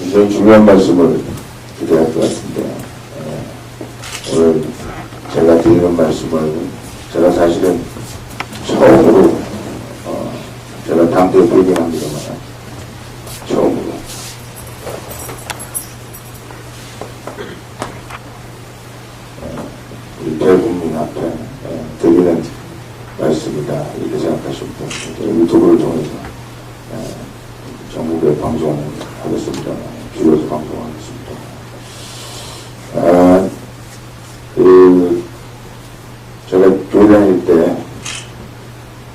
굉장히 중요한 말씀을 드려야 할 것 같은데, 오늘 제가 드리는 말씀을 제가 사실은 처음으로 제가 당대표이긴 합니다만 처음으로 우리 대국민 앞에 드리는 말씀이다 이렇게 생각하시면 유튜브를 통해서 전국에 방송하겠습니다. 줄여서 방송하겠습니다. 제가 교회 다닐 때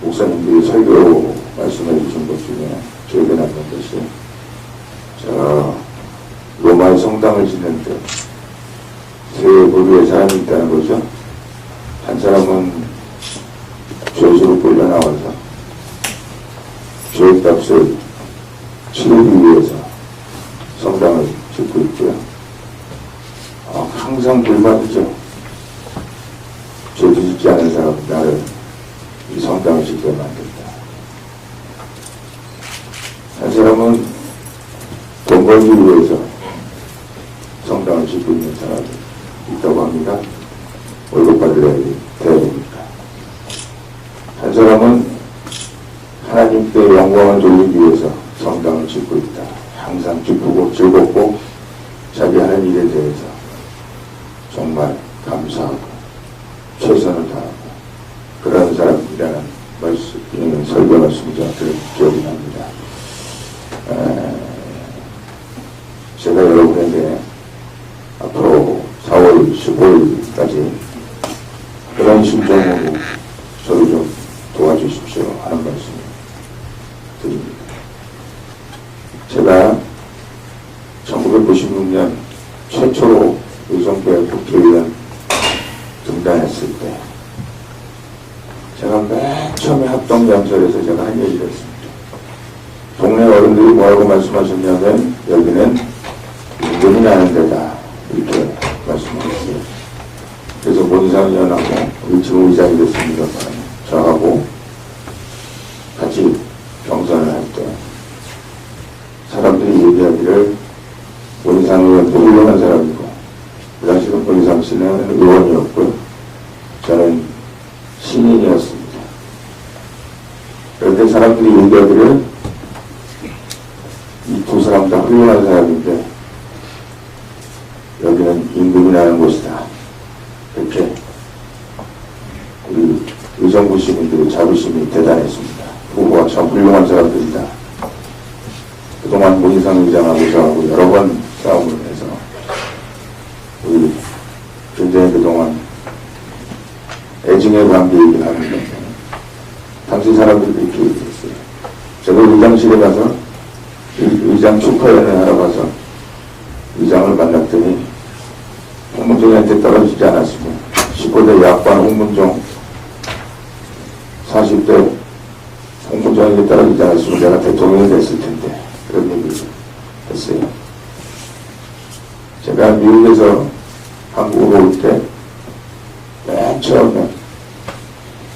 목사님들이 설교 말씀해 주신 것 중에 기억에 남는 것이, 제가 로마의 성당을 짓는데 세 부류의 사람이 있다는 거죠. 한 사람은 죄수로 끌려 나와서 죄값을 치르기 위해서 성당을 짓고 있고요. 항상 불만이죠. 죄도 짓지 않은 사람 나를 이 성당을 짓게 만든다. 한 사람은 돈 벌기 위해서 성당을 짓고 있는 사람이 있다고 합니다. 월급 받으려야 돼야 됩니까? 한 사람은 하나님께 영광을 돌리기 위해서 성당을 짓고 있다. 항상 기쁘고 즐겁고 자기 하는 일에 대해서 정말 감사하고 최선을 다하고 그런 사람이라는 말씀, 설교 말씀을 제가 들은 기억이 납니다. 제가 여러분에게 앞으로 4월 15일까지 그런 심정으로 저를 좀 도와주십시오 하는 말씀을 드립니다. 제가 1996년 최초로 의정부의 국회의원 등단했을 때 제가 맨 처음에 합동연설에서 제가 한 얘기를 했습니다. 동네 어른들이 뭐라고 말씀하셨냐면 여기는 임금이 나는 데다 이렇게 말씀하셨어요. 그래서 문상 의원하고 우리 지금 의장이 됐습니다만 저하고 같이 경선을 할 때 사람들이 얘기하기를 문상 의원도 훌륭한 사람이고 그 당시 문상 씨는 의원이었고요. 저는 신인이었습니다. 그런데 사람들이 얘기하기를 이 두 사람 다 훌륭한 사람인데 여기는 임금이 나는 곳이다. 이렇게 우리 의정부 시민들의 자부심이 대단했습니다. 후보가 참 훌륭한 사람들이다. 그동안 문희상 의장하고 저하고 여러 번 싸움을 해서 우리 굉장히 그동안 애증의 관계이긴 합니다. 당시 사람들이 이렇게 얘기했어요. 제가 의장실에 가서 의장 축하연회 하러 가서 의장을 만났더니 홍문종한테 떨어지지 않았으면 15대 약관 홍문종 40대 홍문종에게 떨어지지 않았으면 제가 대통령이 됐을 텐데 그런 얘기를 했어요. 제가 미국에서 한국으로 올 때 맨 처음에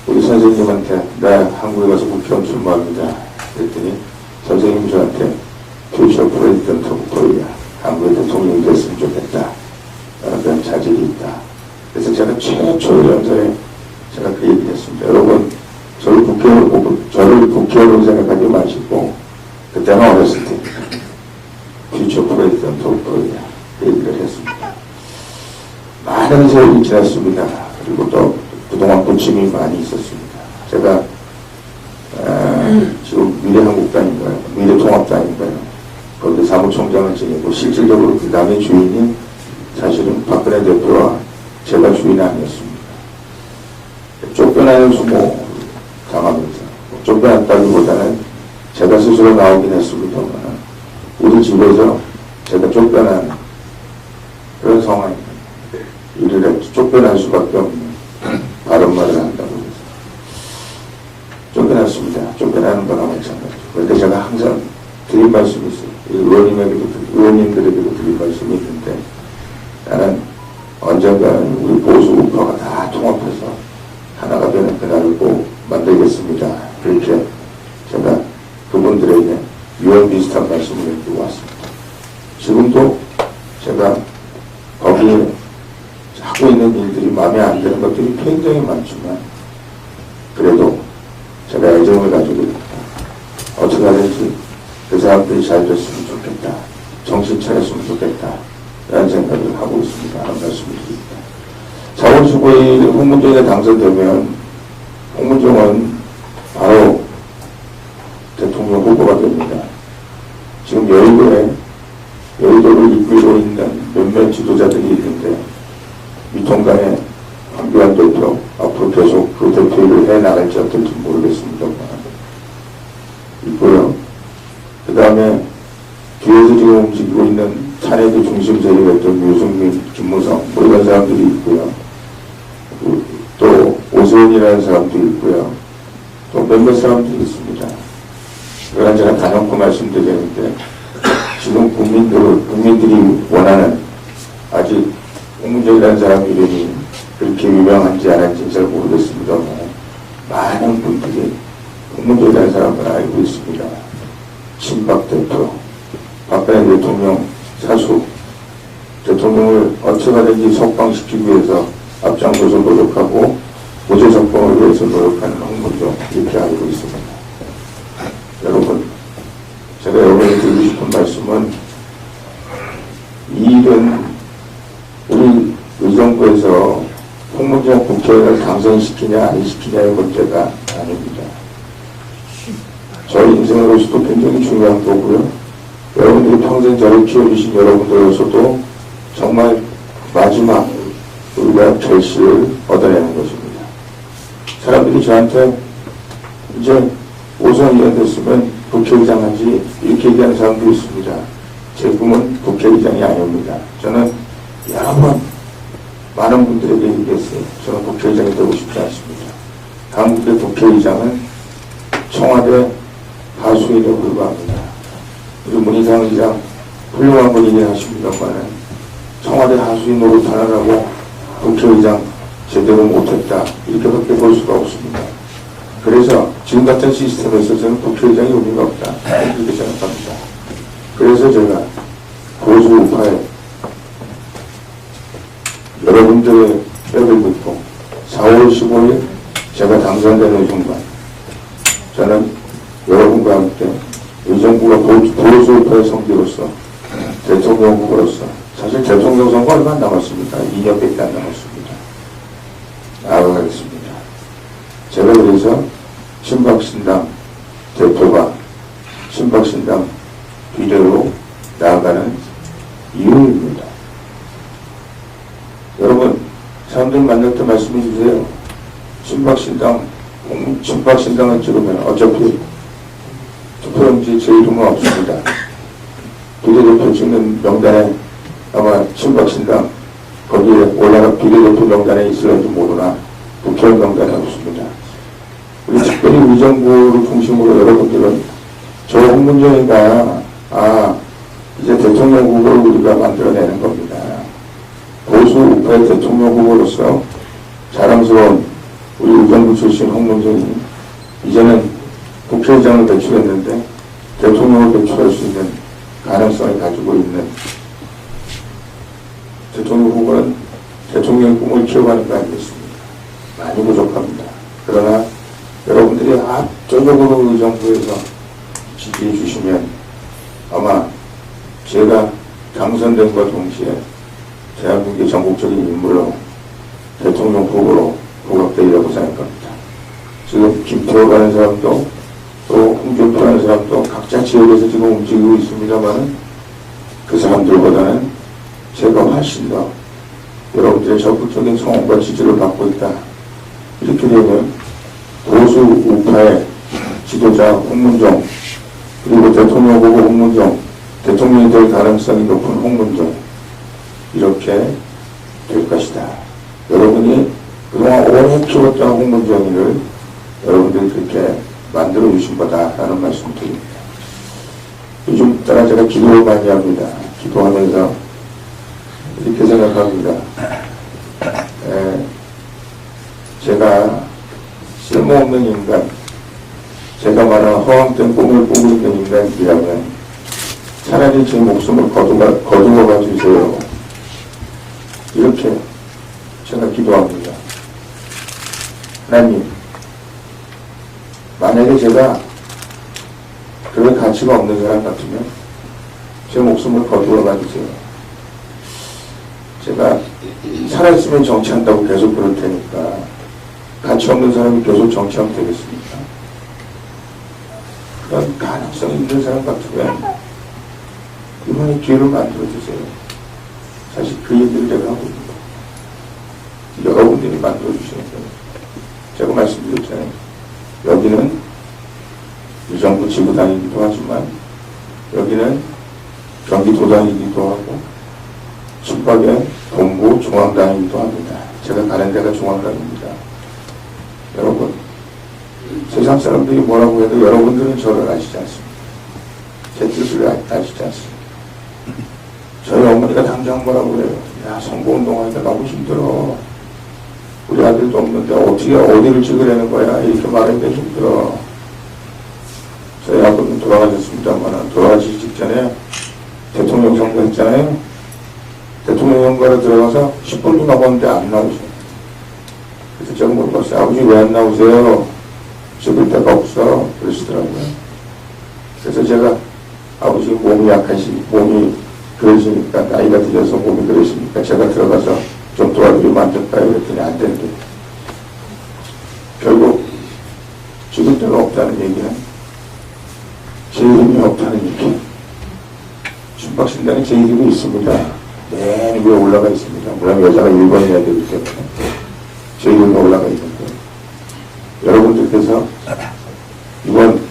우리 선생님한테 나 한국에 가서 국회의원 출마합니다. 그랬더니 선생님이 저한테 퓨처 프레지던트 오브 코리아 한국의 대통령이 됐으면 좋겠다. 그런 자질이 있다. 그래서 제가 최초의 연설에 제가 그 얘기를 했습니다. 여러분 저를 국회의원으로 생각하지 마시고 그때는 어렸을 때 퓨처 프레지던트 오브 코리아 그 얘기를 했습니다. 많은 세월이 지났습니다. 그리고 또 그동안 부침이 많이 있었습니다. 제가 지금 미래한국당인가요? 미래통합당인가요? 거기 사무총장을 지내고 실질적으로 그 당의 주인이 사실은 박근혜 대표와 제가 주인이 아니었습니다. 쫓겨나는 수모 당하면서 쫓겨났다기보다는 제가 스스로 나오긴 했습니다만 우리 집에서 제가 쫓겨난 그런 상황입니다. 이를 쫓겨날 수밖에 없는 바른 말을 한다고 해서 쫓겨났습니다. 쫓겨나는 거나 마찬가지죠. 그런데 제가 항상 드린 말씀이 있어요. 의원님들에게도 드린 말씀이 있는데 나는 언젠가는 우리 보수 우파가 다 통합해서 하나가 되는 그날을 꼭 만들겠습니다. 그렇게 제가 그분들에게 유언 비슷한 말씀을 해주고 왔습니다. 지금도 제가 거기에 하고 있는 일들이 마음에 안 드는 것들이 굉장히 많지만 그래도 제가 애정을 가지고 있다. 어떻게 하든지 그 사람들이 잘 됐으면 좋겠다. 정신 차렸으면 좋겠다. 라는 생각을 하고 있습니다. 하는 말씀을 드립니다. 4월 15일 홍문정에 당선되면 홍문정은 바로 대통령 후보가 됩니다. 지금 여의도를 이끌고 있는 몇몇 지도자들이 있는데 미통당의 황교안 대표 앞으로 계속 그 대표를 해나갈지 어떨지 모르겠습니다만 있고요. 그 다음에 뒤에서 지금 움직이고 있는 탄핵의 중심 세력이었던 유승민, 김무성 뭐 이런 사람들이 있고요. 또 오세훈이라는 사람도 있고요. 또 몇몇 사람들이 있습니다. 그러나 제가 단연코 말씀드리는데 지금 국민들이 원하는 아직 홍문정이라는 사람 이름이 그렇게 유명한지 안 한지 잘 모르겠습니다만 많은 분들이 홍문정이라는 사람을 알고 있습니다. 친박 대표, 박근혜 대통령 사수, 대통령을 어떻게 하든지 석방시키기 위해서 앞장서서 노력하고 무죄 석방을 위해서 노력하는 홍문정 이렇게 알고 있습니다. 여러분, 제가 여러분에게 드리고 싶은 말씀은 이 일은 우리 의정부에서 홍문정 국회의원을 당선시키냐 안 시키냐의 문제가 아닙니다. 저희 인생으로서도 굉장히 중요한 거고요. 여러분들이 평생 저를 키워주신 여러분들로서도 정말 마지막 우리가 결실을 얻어내는 것입니다. 사람들이 저한테 이제 오선 의원 됐으면 국회의장 하지 이렇게 얘기하는 사람도 있습니다. 제 꿈은 국회의장이 아닙니다. 저는 여러 번 많은 분들에게 얘기했어요. 저는 국회의장이 되고 싶지 않습니다. 한국의 국회의장은 청와대 하수인에 불과합니다. 우리 문희상 의장 훌륭한 분이긴 하십니다만 청와대 하수인 노릇하느라고 국회의장 제대로 못했다 이렇게밖에 볼 수가 없습니다. 그래서 지금 같은 시스템에서 저는 국회의장이 의미가 없다 이렇게 생각합니다. 그래서 제가 보수 우파에 여러분들의 뼈를 묻고 4월 15일 제가 당선되는 순간 저는 여러분과 함께 의정부가 보수 우파의 성기로서 대통령 후보로서 사실 대통령 선거 얼마 안 남았습니다. 2년밖에 안 남았습니다. 나아가겠습니다. 제가 그래서 친박신당 대표가 친박신당 비례로 나아가는 이유입니다. 여러분, 사람들 만날 때 말씀해 주세요. 친박신당을 찍으면 어차피 투표용지 제 이름은 없습니다. 비례대표 찍는 명단에 아마 친박신당 거기에 올라가 비례대표 명단에 있을지 모르나 국회의원 명단에 없습니다. 우리 특별히 의정부를 중심으로 여러분들은 저 홍문정이가 이제 대통령 후보를 우리가 만들어내는 겁니다. 보수 우파의 대통령 후보로서 자랑스러운 우리 의정부 출신 홍문정이 이제는 국회의장을 배출했는데 대통령을 배출할 수 있는 가능성을 가지고 있는 대통령 후보는 대통령의 꿈을 키워가는 거 아니겠습니까? 많이 부족합니다. 그러나 여러분들이 압도적으로 의정부에서 지지해 주시면 아마 제가 당선된과 동시에 대한민국의 전국적인 인물로 대통령 후보로 부각되리라고 생각합니다. 지금 김태호라는 사람도 또 홍준표라는 사람도 각자 지역에서 지금 움직이고 있습니다만 그 사람들보다는 제가 훨씬 더 여러분들의 적극적인 성원과 지지를 받고 있다. 이렇게 되면 보수 우파의 지도자 홍문정 그리고 대통령 후보 홍문정 대통령이 될 가능성이 높은 홍문정 이렇게 될 것이다. 여러분이 그동안 오래 키웠던 홍문정이를 여러분들이 그렇게 만들어 주신 거다라는 말씀 드립니다. 요즘 따라 제가 기도를 많이 합니다. 기도하면서 이렇게 생각합니다. 제가 쓸모없는 인간, 제가 말하는 허황된 꿈을 꾸고 있는 인간이라면 참 차라리 제 목숨을 거두어가 주세요. 이렇게 제가 기도합니다. 하나님, 만약에 제가 그런 가치가 없는 사람 같으면 제 목숨을 거두어가 주세요. 제가 살아있으면 정치한다고 계속 그럴 테니까 가치 없는 사람이 계속 정치하면 되겠습니까? 그런 가능성이 있는 사람 같으면 이번에 기회를 만들어주세요. 사실 그 얘기를 제가 하고 있습니다. 여러분들이 만들어주시는 거예요. 제가 말씀드렸잖아요. 여기는 의정부 지구당이기도 하지만 여기는 경기도당이기도 하고 친박의 동부 중앙당이기도 합니다. 제가 가는 데가 중앙당입니다. 여러분, 세상 사람들이 뭐라고 해도 여러분들은 저를 아시지 않습니다. 제 뜻을 아시지 않습니다. 저희 어머니가 당장 뭐라고 그래요. 야, 선거운동하니까 너무 힘들어. 우리 아들도 없는데 어떻게 어디를 찍으려는 거야. 이렇게 말하니까 힘들어. 저희 아버님 돌아가셨습니다만 돌아가시기 직전에 대통령 선거 했잖아요. 대통령 선거에 들어가서 10분도 넘었는데 안 나오셔요. 그래서 제가 물어봤어요. 아버지 왜 안 나오세요? 찍을 데가 없어. 그러시더라고요. 그래서 제가 아버지 몸이 몸이 그러시니까, 나이가 들어서 몸이 그러시니까 제가 들어가서 좀 도와드리면 안 될까요? 그랬더니 안 된대. 결국 찍을 데가 없다는 얘기는 제 이름이 없다는 얘기. 신박신당에 제 이름이 있습니다. 맨 위에 올라가 있습니다. 물론 여자가 1번이어야 되기 때문에 제 이름이 올라가 있는데, 여러분들께서 이번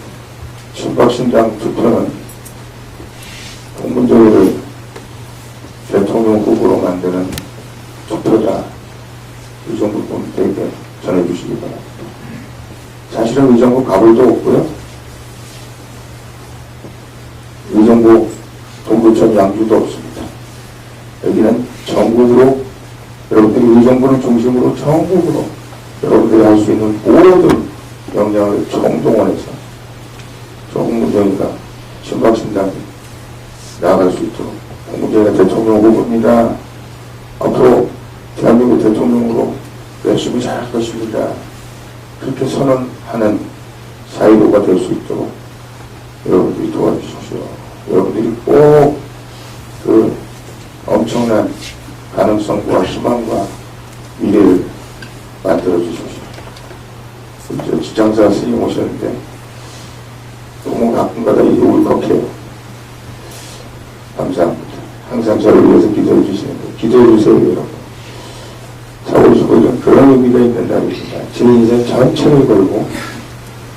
신박신당 투표는 공문정의를 대통령 후보로 만드는 투표다. 의정부 분들에게 전해주시기 바랍니다. 사실은 의정부 가불도 없고요. 의정부 동부천 양주도 없습니다. 여기는 전국으로, 여러분들이 의정부를 중심으로 전국으로 여러분들이 할 수 있는 모든 역량을 총동원해서 공문정의가 신박신당이 나아갈 수 있도록, 공문정의가 대통령 후보입니다. 앞으로 대한민국 대통령으로 열심히 잘할 것입니다. 그렇게 선언하는 사회로가 될 수 있도록 여러분들이 도와주십시오. 여러분들이 꼭 그 엄청난 가능성과 희망과 미래를 만들어 주십시오. 우리 지장사 스님 오셨는데 너무 가끔가다 이게 울컥해요. 감사합니다. 항상 저를 위해서 기도해 주시는데 기도해 주세요, 여러분. 4월 15일은 그런 의미가 있는 날입니다. 제 인생 전체를 걸고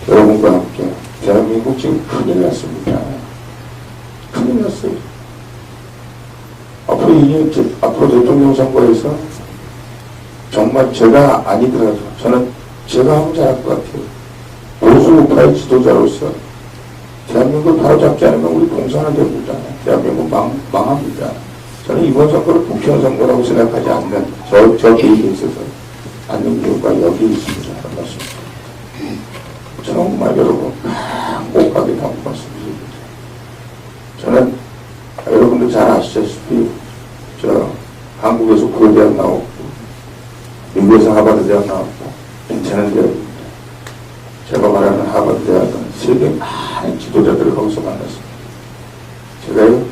여러분과 함께 대한민국 지금 큰일 났습니다. 큰일 났어요. 앞으로 대통령 선거에서 정말 제가 아니더라도 저는 제가 하면 잘할 것 같아요. 보수 우파의 지도자로서 대한민국을 바로잡지 않으면 우리 공산화 됩니다. 대한민국 망합니다. 저는 이번 선거를 국회의원 선거라고 생각하지 않는 저 개인에 있어서 않는 이유가 여기 있습니다. 하는 말씀입니다. 정말 여러분 행복하게 나온 말씀드립니다. 저는 여러분들 잘 아시다시피 한국에서 고대학 나왔고 미국에서 하버드 대학 나왔고 괜찮은 대학입니다. 제가 말하는 하버드 대학은 세계 많은 지도자들을 거기서 만났습니다. 제가요,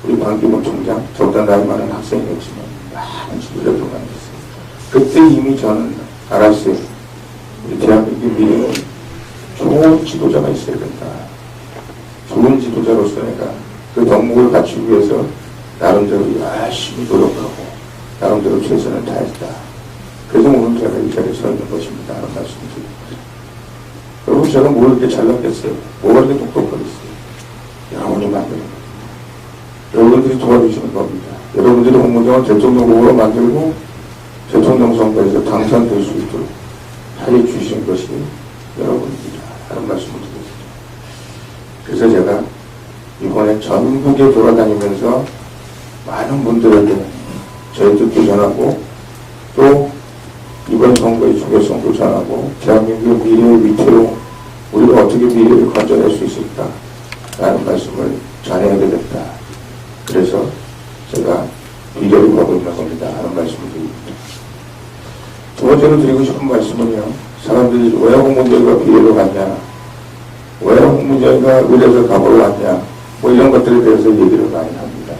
우리 반기문 총장, 저보다 나이 많은 학생이었지만 많은 지도자들을 만났어요. 그때 이미 저는 알았어요. 우리 대한민국 미래는 좋은 지도자가 있어야 된다. 좋은 지도자로서 내가 그 덕목을 갖추기 위해서 나름대로 열심히 노력하고 나름대로 최선을 다했다. 그래서 오늘 제가 이 자리에 서 있는 것입니다. 하는 말씀을 드립니다. 여러분, 제가 뭘 이렇게 잘났겠어요? 뭐가 이렇게 똑똑하겠어요? 여러분이 만드는 겁니다. 여러분들이 도와주시는 겁니다. 여러분들이 홍문정을 대통령 후보로 만들고 대통령 선거에서 당선될 수 있도록 하여 주신 것이 여러분입니다. 하는 말씀을 드립니다. 그래서 제가 이번에 전국에 돌아다니면서 많은 분들에게 저희 뜻도 전하고 또 이번 선거의 중요성도 전하고 대한민국 미래의 위태로움, 우리가 어떻게 미래를 건져낼 수 있을까 라는 말씀을 전해야 되겠다. 그래서 제가 비례를 하고 있는 겁니다 하는 말씀을 드립니다. 두 번째로 드리고 싶은 말씀은요, 사람들이 왜 홍문정이가 비례로 갔냐, 왜 홍문정이가 의뢰서 가보러 갔냐, 뭐 이런 것들에 대해서 얘기를 많이 합니다.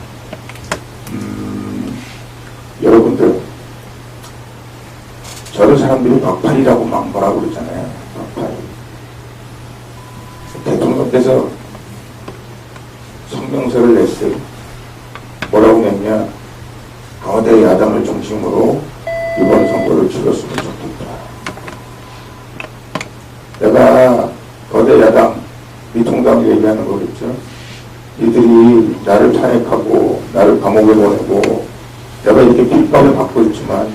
여러분들, 저를 사람들이 박팔이라고 막 뭐라고 그러잖아요. 박팔. 대통령께서 성명서를 냈어요. 뭐라고 냈냐, 거대 야당을 중심으로 이번 선거를 치렀으면 좋겠다. 내가 거대 야당, 미통당을 얘기하는 거겠죠. 이들이 나를 탄핵하고 나를 감옥에 보내고 내가 이렇게 핍박을 받고 있지만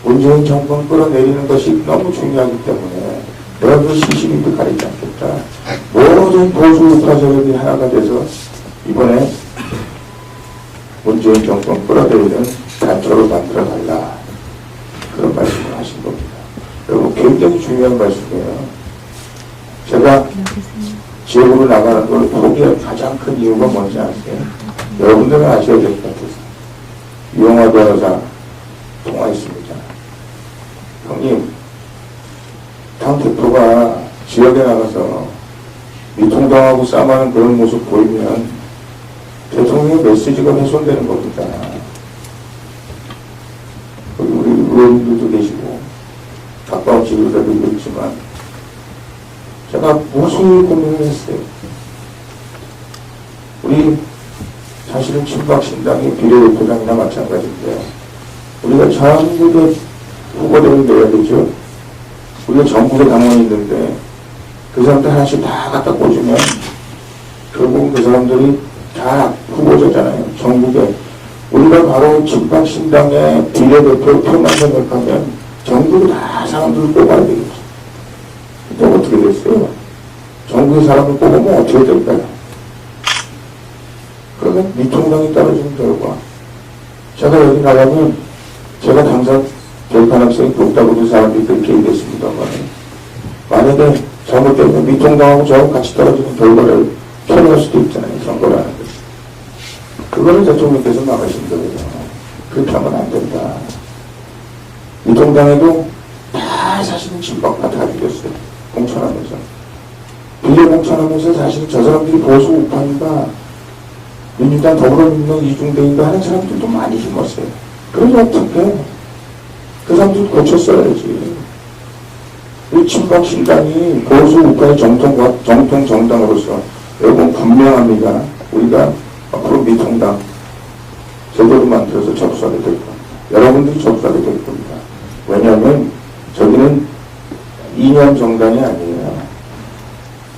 문재인 정권 끌어내리는 것이 너무 중요하기 때문에 내가 그 시시비비 가리지 않겠다. 모든 보수 우파 세력이 하나가 돼서 이번에 문재인 정권 끌어내리는 단초로 만들어달라. 그런 말씀을 하신 겁니다. 여러분, 굉장히 중요한 말씀이에요. 제가 지역으로 나가는 걸 포기할 가장 큰 이유가 뭔지 아세요? 여러분들은 아셔야 될 것 같아서. 이용화 변호사 통화했습니다. 형님, 당 대표가 지역에 나가서 미통당하고 싸움하는 그런 모습 보이면 대통령의 메시지가 훼손되는 겁니다. 우리 의원들도 계시고 가까운 지도자들도 있지만 제가 무슨 고민을 했어요. 우리 사실은 친박신당의 비례대표장이나 마찬가지인데 우리가 전국에 후보들을 내야 되죠. 우리가 전국에 당원이 있는데 그 사람들 하나씩 다 갖다 꽂으면 결국은 그 사람들이 다 후보자잖아요. 전국에. 우리가 바로 친박신당의 비례대표 표만 생각하면 전국에 다 사람들을 뽑아야 되겠죠. 근데 어떻게 됐어요? 전국의 사람을 뽑으면 어떻게 될까요? 그러면 미통당이 떨어지는 결과 제가 여기 나가면 제가 당선 될 가능성이 높다고 그 사람들이 그렇게 얘기했습니다만 만약에 잘못되면 미통당하고 저하고 같이 떨어지는 결과를 표현할 수도 있잖아요. 선거라는 것. 그거를 대통령께서 막으신 거예요. 그렇게 하면 안 된다. 미통당에도 다 사실은 친박파 다 죽였어요. 공천하면서. 비례 공천하면서 사실 저 사람들이 보수 우파인가 민주당 더불어민주당 이중대인가 하는 사람들도 많이 힘었어요. 그래서 어떻게 그 사람들 고쳤어야지. 이 친박신당이 보수 우파의 정통 정당으로서 여러분 분명합니다. 우리가 앞으로 미통당 제대로 만들어서 접수하게 될 겁니다. 여러분들이 접수하게 될 겁니다. 왜냐하면 저기는 이념 정당이 아니에요.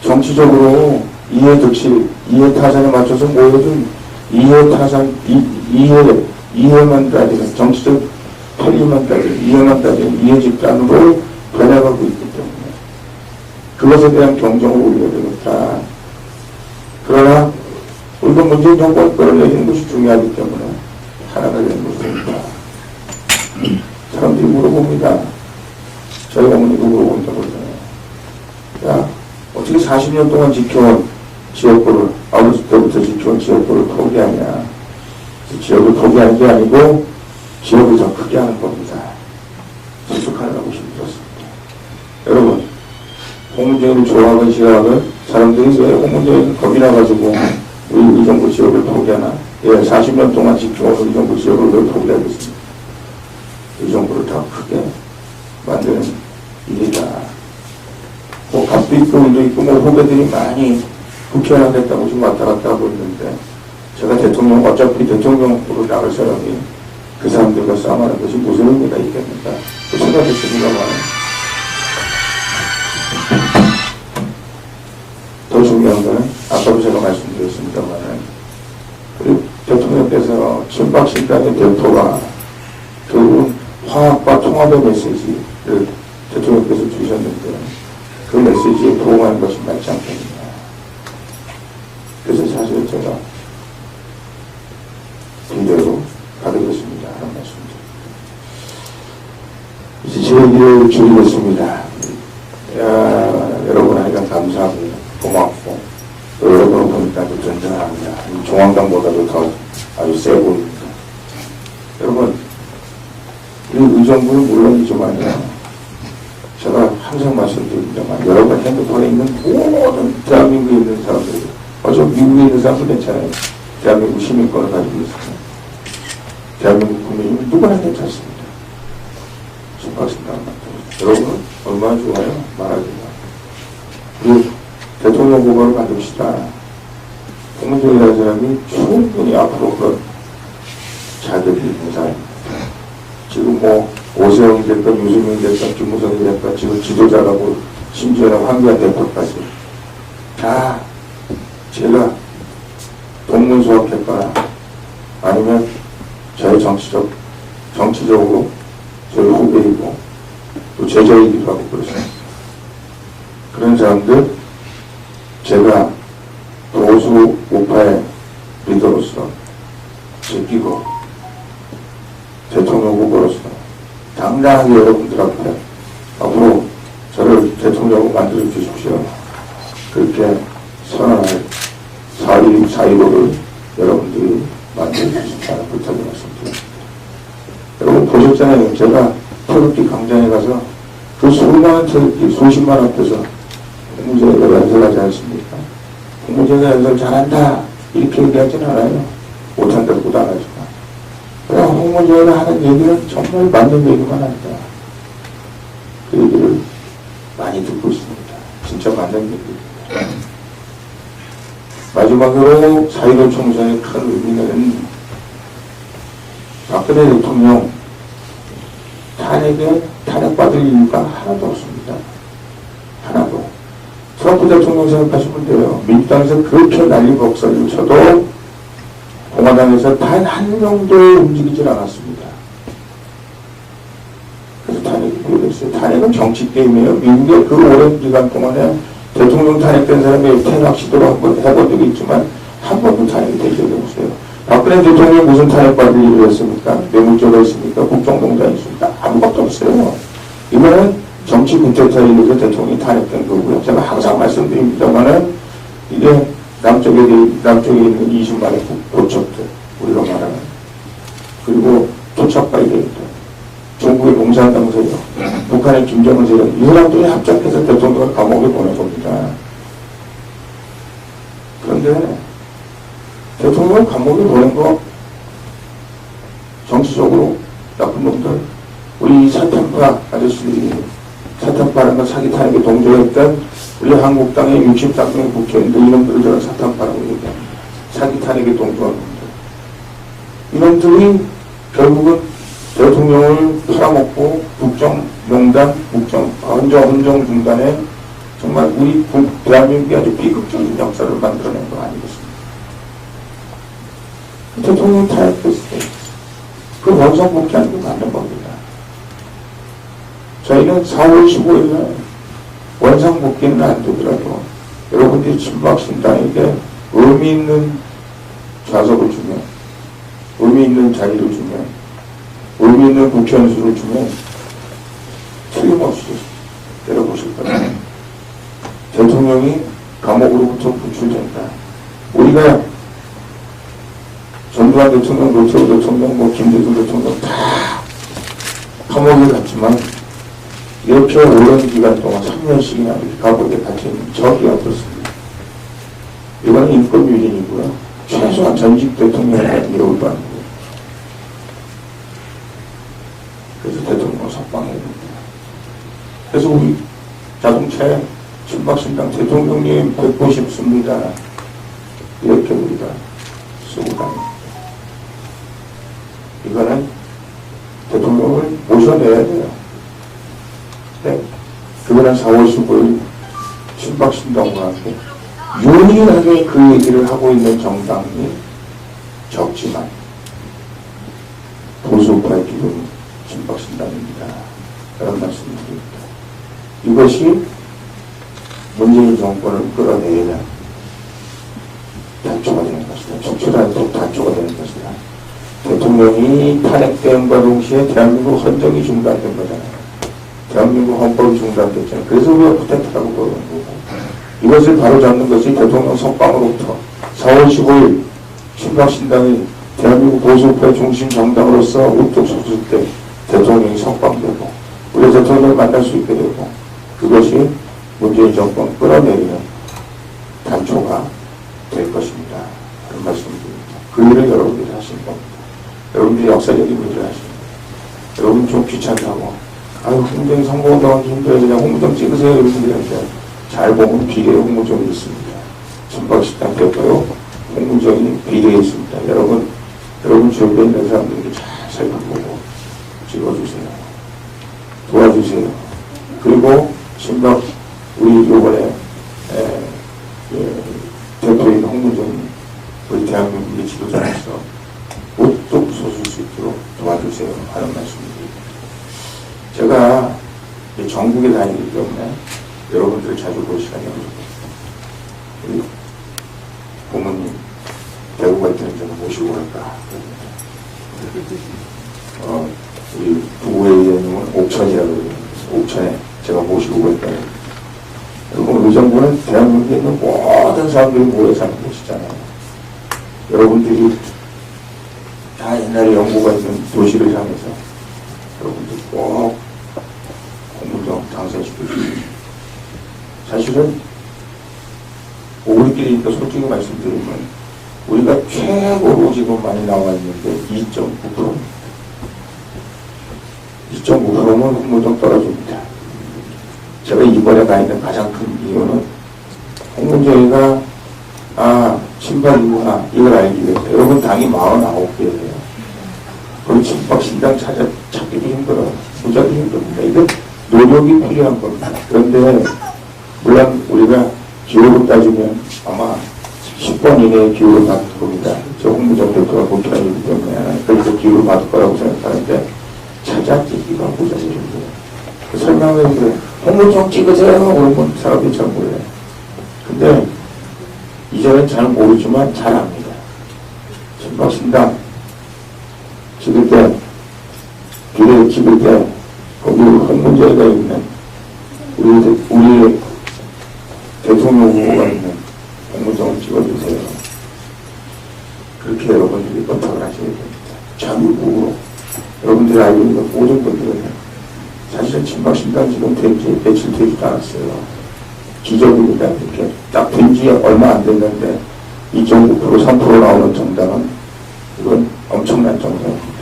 정치적으로 이해득실, 이해타산에 맞춰서 모여든 이해타산, 이해만 따지는, 정치적 편리만 따지는, 이해만 따지는 이해집단으로 변해가고 있기 때문에 그것에 대한 경종을 울려야 되겠다. 그러나 우리가 문재인 정권 끌어내리는 것이 중요하기 때문에 하나가 되는 것입니다. 사람들이 물어봅니다. 저희 어머니도 물어본다고 그러잖아요. 야, 어떻게 40년 동안 지켜온 지역구를, 아버지 때부터 지켜온 지역구를 포기하냐. 지역을 포기하는 게 아니고 지역을 더 크게 하는 겁니다. 수축하느라고 힘들었습니다. 여러분, 홍문정을 좋아하건 싫어하건 사람들이 왜 홍문정을 겁이 나가지고 우리 의정부 지역을 포기하나? 예, 40년 동안 지켜온 의정부 지역을 왜 포기하겠습니까? 의정부를 더 크게 만드는 일이다. 뭐 값도 있고 일도 있고 뭐 후배들이 많이 국회의원하겠다고 지금 왔다 갔다 하고 있는데 제가 대통령 어차피 대통령으로 나갈 사람이 그 사람들과 싸움하는 것이 무슨 의미가 있겠는가 그 생각했습니다만 더 중요한 거는 아까도 제가 말씀드렸습니다만 우리 대통령께서 친박신당의 대표가 결국은 화합과 통합의 메시지를 대통령께서 주셨는데 그 메시지에 부응하는 것이 맞지 않겠느냐. 그래서 사실 제가 비례로 가게 됐습니다. 하는 말씀입니다. 이제 제 얘기를 줄이겠습니다. 여러분 하여간 감사하고 고맙고 또 여러분을 보니까 또 든든합니다. 중앙당보다도 더 아주 세 보입니다. 여러분, 이 의정부는 물론이지만요, 제가 항상 말씀드립니다만, 여러분 핸드폰에 있는 모든 대한민국에 있는 사람들, 어저 미국에 있는 사람들 괜찮아요. 대한민국 시민권을 가지고 있어요. 대한민국 국민이면 누구나 괜찮습니다. 신박신당 여러분은 얼마나 좋아요? 말하기가. 그리고 대통령 후보를 만듭시다. 홍문정이라는 사람이 충분히 앞으로 그런 자격이 있는 사람입니다. 지금 뭐 오세영이 됐건 유승민이 됐건 김무성이 됐건 지금 지도자라고 심지어는 황교안 대표까지 다 제가 동문 수합했거나 아니면 저희 정치적으로 저희 후배이고 또 제자이기도 하고 그렇습니다. 그런 사람들 제가 보수 우파의 리더로서 제끼고 대통령 후보로서 당당하게 여러분들 앞에 앞으로 저를 대통령으로 만들어 주십시오. 그렇게 선언할 4.15를 여러분들이 만들어 주십시오. 부탁을 말씀드립니다. 여러분 보셨잖아요. 제가 태극기 광장에 가서 그 수많은 태극기 수십만 앞에서 홍문정이가 연설하지 않습니까? 홍문정이가 연설 잘한다 이렇게 얘기하지는 않아요. 못한다고 못 안 하지만 그냥 홍문정이가 하는 얘기는 정말 맞는 얘기만 한다. 그 얘기를 많이 듣고 있습니다. 진짜 맞는 얘기입니다. 마지막으로 4.15 총선의 큰 의미는 박근혜 대통령 탄핵받을 이유가 하나도 없습니다. 하나도. 트럼프 대통령 생각하시면 돼요. 민주당에서 그렇게 난리 법석을 쳐도 공화당에서 단 한 명도 움직이질 않았습니다. 그래서 탄핵이 모르겠어요. 탄핵은 정치 게임이에요. 미국의 그 오랜 기간 동안에 대통령 탄핵된 사람이 탄핵 시도를 한번 해본 적이 있지만 한 번도 탄핵이 된 적이 없어요. 박근혜 대통령이 무슨 탄핵받을 일을 했습니까? 뇌물죄가 있습니까? 국정농단이 있습니까? 아무것도 없어요. 이거는 정치 군대타에 의해서 대통령이 탄핵된 거고요. 제가 항상 말씀드립니다만은 이게 남쪽에 있는 20만의 고척들, 우리가 말하는 그리고 토착바이데이들, 중국의 공산당 세력, 북한의 김정은 세력, 이 사람들이 합작해서 대통령을 감옥에 보내봅니다. 그런데 대통령을 감옥에 보낸 거 정치적으로 나쁜 놈들, 우리 사탄파 아저씨들이 사탄파라는 건 사기 탄핵에 동조했던 우리 한국당의 60당의 국회의원들 이놈들을 저는 사탄파라고 얘기합니다. 사기 탄핵에 동조한 놈들. 이놈들이 결국은 대통령을 팔아먹고 국정농단, 헌정 중단에 정말 우리 대한민국이 아주 비극적인 역사를 만들어낸 거 아니겠습니까? 대통령 탄핵했을 때 그 원성복귀하는 게 맞는 겁니다. 저희는 4월 15일날 원상복귀는 안 되더라도 여러분들이 친박신당에게 의미 있는 좌석을 주면, 의미 있는 자리를 주면, 의미 있는 국회의원 수를 주면 틀림없이 때려보실 거예요. 대통령이 감옥으로부터 구출된다. 우리가 전두환 대통령, 노태우 대통령, 김대중 대통령 다 감옥에 갔지만 이렇게 오랜 기간 동안 3년씩이나 감옥에 갇힌 적이 없었습니다. 이거는 인권유린이고요. 최소한 전직 대통령의 이력을 받는 거예요. 그래서 대통령을 석방해야 됩니다. 그래서 우리 자동차에 친박신당 대통령님 뵙고 싶습니다. 이렇게 우리가 쓰고 다닙니다. 이거는 대통령을 모셔내야 돼요. 네. 그거는 4월 15일 친박신당과 함께 유일하게 그 얘기를 하고 있는 정당이 적지만 보수파의 기둥 친박신당입니다. 그런 말씀을 드립니다. 이것이 문재인 정권을 끌어내야 단초가 되는 것이다. 척추단도 단초가 되는 것이다. 대통령이 탄핵됨과 동시에 대한민국 헌정이 중단된 거잖아요. 대한민국 헌법이 중단됐잖아요. 그래서 우리가 쿠데타라고 그러는 거고, 이것을 바로잡는 것이 대통령 석방으로부터 4월 15일 친박신당이 대한민국 보수파 중심 정당으로서 우뚝 섰을 때 대통령이 석방되고 우리 대통령을 만날 수 있게 되고 그것이 문재인 정권 끌어내리는 단초가 될 것입니다. 그런 말씀드립니다. 그 일을 여러분들이 하시는 겁니다. 여러분들이 역사적인 일을 하십니다. 여러분 좀 귀찮다고 아유 홍문정 선거운동하기 힘들어요. 그냥 홍문정 찍으세요. 여러분들이 하는데 잘 보면 비례 홍문정이 있습니다. 천박식당 대표요 홍문정이 비례에 있습니다. 여러분 주변에 있는 사람들이 잘 살펴보고 찍어주세요. 도와주세요. 그리고 신박 우리 요번에 대표인 홍문정이 우리 대한민국의 지도자로서 우뚝 솟을 수 있도록 도와주세요 하는 말씀입니다. 제가 전국에 다니기 때문에 여러분들을 자주 볼 시간이 없습니다. 우리 부모님 대구 갈 때는 제가 모시고 갈까. 우리 부의원님은 옥천이라고 그래요. 옥천에 제가 모시고 갈까. 여러분 우리 정부는 대한민국에 있는 모든 사람들이 모여 사는 곳이잖아요. 여러분들이 다 옛날에 연구가 있는 도시를 향해서 여러분들 꼭 홍문정 당선시켜주십시오. 사실은 우리끼리 또 솔직히 말씀드리면 우리가 최고로 지금 많이 나와 있는데 2.9%입니다. 2.9%면 홍문정 떨어집니다. 제가 이번에 가 있는 가장 큰 이유는 홍문정이가 친박이구나 이걸 알기 위해서 여러분 당이 49개예요. 그럼 친박 신당 찾기도 힘들어요. 무지하게 힘듭니다. 이게 노력이 필요한 겁니다. 그런데 물론 우리가 기호로 따지면 아마 10번 이내에 기호를 받을 겁니다. 저 홍문정 대표가 국회의원이기 때문에 그래서 기호를 받을 거라고 생각하는데 찾아찍기가 무지하게 힘들어요. 그 설명을 그래. 홍문정 찍으세요. 그러면 사람들이 잘 몰라요. 근데 이제는 잘 모르지만 잘 압니다. 친박신당 찍을 때, 비례 찍을 때, 거기 홍문정이가 있는, 우리 대통령 후보가 있는 홍문정을 찍어주세요. 그렇게 여러분들이 부탁을 하셔야 됩니다. 자유국으로. 여러분들이 알고 있는 모든 분들은 사실은 친박신당 지금 된지 며칠 되지도 않았어요. 기적입니다. 이렇게 딱 된 지 얼마 안 됐는데 2.9% 3% 나오는 정당은 이건 엄청난 정당입니다.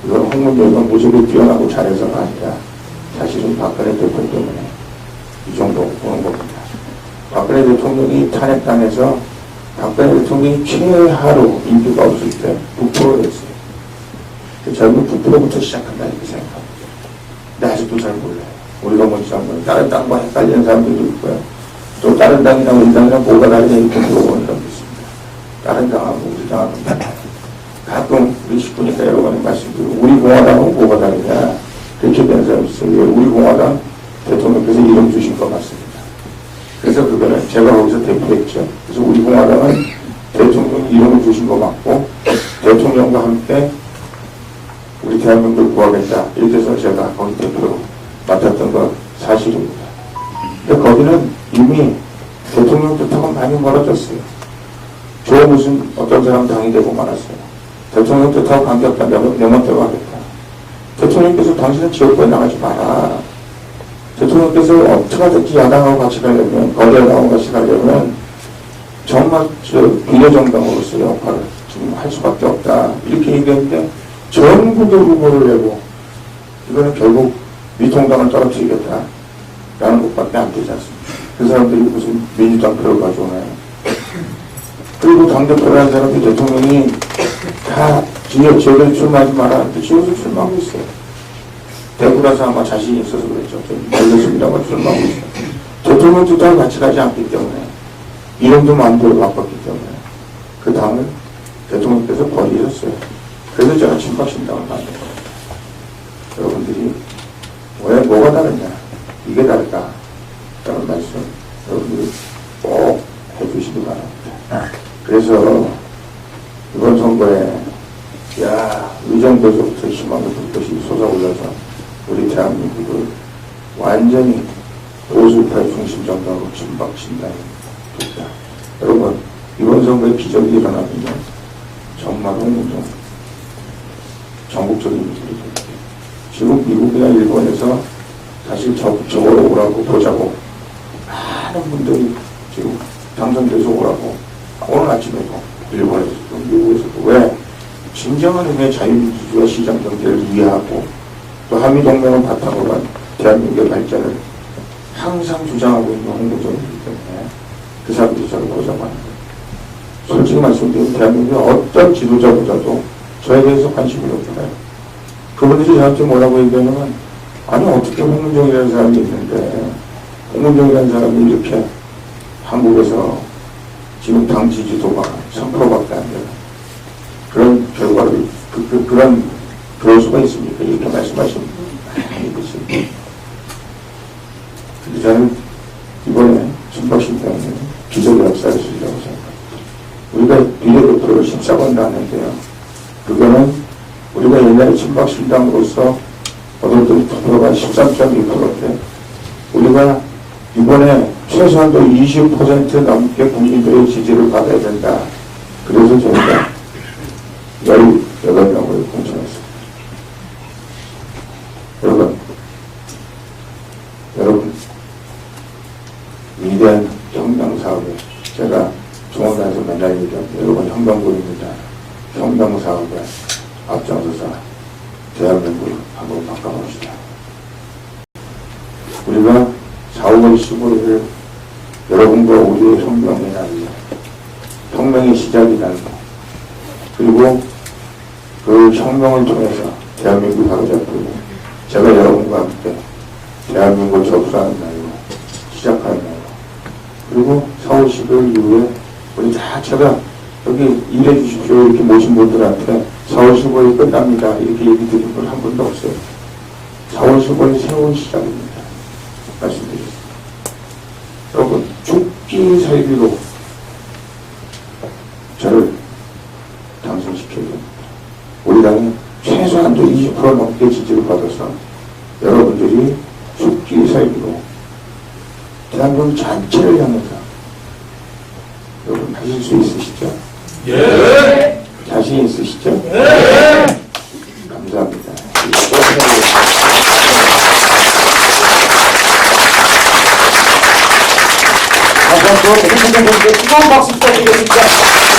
이건 홍문정이가 무지하게 뛰어나고 잘해서가 아니라 사실은 박근혜 대통령 때문에 이 정도 보는 겁니다. 박근혜 대통령이 탄핵당해서 박근혜 대통령이 최하로 인기가 없을 때 9%였어요. 저는 9%부터 시작한다 이렇게 생각합니다. 근데 아직도 잘 몰라요. 우리가 뭔지 잘 몰라요. 다른 땅과 헷갈리는 사람들도 있고요. 또 다른 당이랑 우리 당이랑 뭐가 다르냐 이렇게 물어보는 사람도 있습니다. 다른 당하고 우리 당하고 가끔 우리 식구니까 여러 번 말씀드리고 우리 공화당은 뭐가 다르냐 그렇게 되는 사람이 있어요. 우리 공화당 대통령께서 이름 주신 것 같습니다. 그래서 그거는 제가 거기서 대표했죠. 그래서 우리 공화당은 대통령 이름을 주신 것 같고 대통령과 함께 우리 대한민국을 구하겠다 이렇게 해서 제가 거기 대표로 맡았던 건 사실입니다. 근데 거기는 이미 대통령 뜻하고 많이 멀어졌어요. 저 무슨 어떤 사람 당이 되고 말았어요. 대통령 뜻하고 관계없다. 내 멋대로 하겠다. 대통령께서 당신은 지역구에 나가지 마라. 대통령께서 어떻게 하든지 야당하고 같이 가려면 거대야당하고 같이 가려면 정말 비례정당으로서 역할을 지금 할 수밖에 없다. 이렇게 얘기했는데 전부들 후보를 내고 이거는 결국 미통당을 떨어뜨리겠다 라는 것밖에 안 되지 않습니까? 그 사람들이 무슨 민주당 표를 가져오나요? 그리고 당대표를 한 사람이 대통령이 다 지역에 출마하지 말았는데 지역에서 출마하고 있어요. 대구라서 아마 자신이 있어서 그랬죠. 좀 걸렸습니다만 출마하고 있어요. 대통령 뜻하고 같이 가지 않기 때문에 이름도 마음대로 바꿨기 때문에 그 당을 대통령께서 버리셨어요. 그래서 제가 친박신당을 만든 겁니다. 여러분들이 왜 뭐가 다르냐 이게 다를까 라는 말씀 여러분들이 꼭 해주시기 바랍니다. 그래서 이번 선거에 의정부에서부터 희망의 불꽃이 솟아올라서 우리 대한민국을 완전히 보수파의 중심 정당으로 진박신당이 됐다. 여러분 이번 선거에 기적이 일어나면요 정말 홍문종 전국적인 일들이죠. 지금 미국이나 일본에서 다시 적극적으로 오라고 보자고 많은 분들이 지금 당선돼서 오라고 오늘 아침에도 일본에서도 미국에서도 왜 진정한 의미의 자유민주주의와 시장 경제를 이해하고 또 한미동맹을 바탕으로 한 대한민국의 발전을 항상 주장하고 있는 홍문종이기 때문에 그 사람들이 저를 보자고 하는 거예요. 솔직히 말씀드리면 대한민국의 어떤 지도자보다도 저에 대해서 관심이 없잖아요. 그분들이 저한테 뭐라고 얘기하냐면 아니 어떻게 홍문종이라는 사람이 있는데 홍문종이라는 사람이 이렇게 한국에서 지금 당 지지도가 3%밖에 안 돼요. 그런 결과를 그런 그럴 수가 있습니까? 이렇게 말씀하시는 분이 많이 계십니다. 근데 저는 이번에 친박신당은 기적의 역사를 쓰리라고 생각합니다. 우리가 비례대표를 14번 나왔는데요. 그거는 우리가 옛날에 친박신당으로서 얻었던 투표가 13.2%인데 우리가 이번에 최소한도 20% 넘게 국민들의 지지를 받아야 된다. 그래서 저희가 18명을 공천했습니다. 여러분, 위대한 혁명사업에 제가 중앙당에서 맨날 얘기하는데 여러분 혁명군입니다. 혁명사업에 앞장서서 대한민국을 한번 바꿔봅시다. 우리가 4월 15일을 여러분과 우리의 혁명의 날이요. 혁명의 시작이 날고 그리고 그 혁명을 통해서 대한민국이 바로잡히고 제가 여러분과 함께 대한민국을 접수하는 날이고 시작하는 날이고 그리고 4월 10일 이후에 우리 다 제가 여기 일해 주십시오 이렇게 모신 분들한테 4월 15일 끝납니다 이렇게 얘기 드린 분 한 분도 없어요. 4월 15일 새로운 시작입니다. 말씀드렸습니다. 여러분 죽기 살기로 저를 당선시켜야 됩니다. 우리 당이 최소한도 20% 넘게 지지를 받아서 여러분들이 죽기 살기로 대한민국 전체를 향해서 여러분 하실 수 있으시죠? 예! 자신 있으시죠? 예! 감사합니다. 다시 한번 대통령님께 뜨거운 박수 부탁드리겠습니다.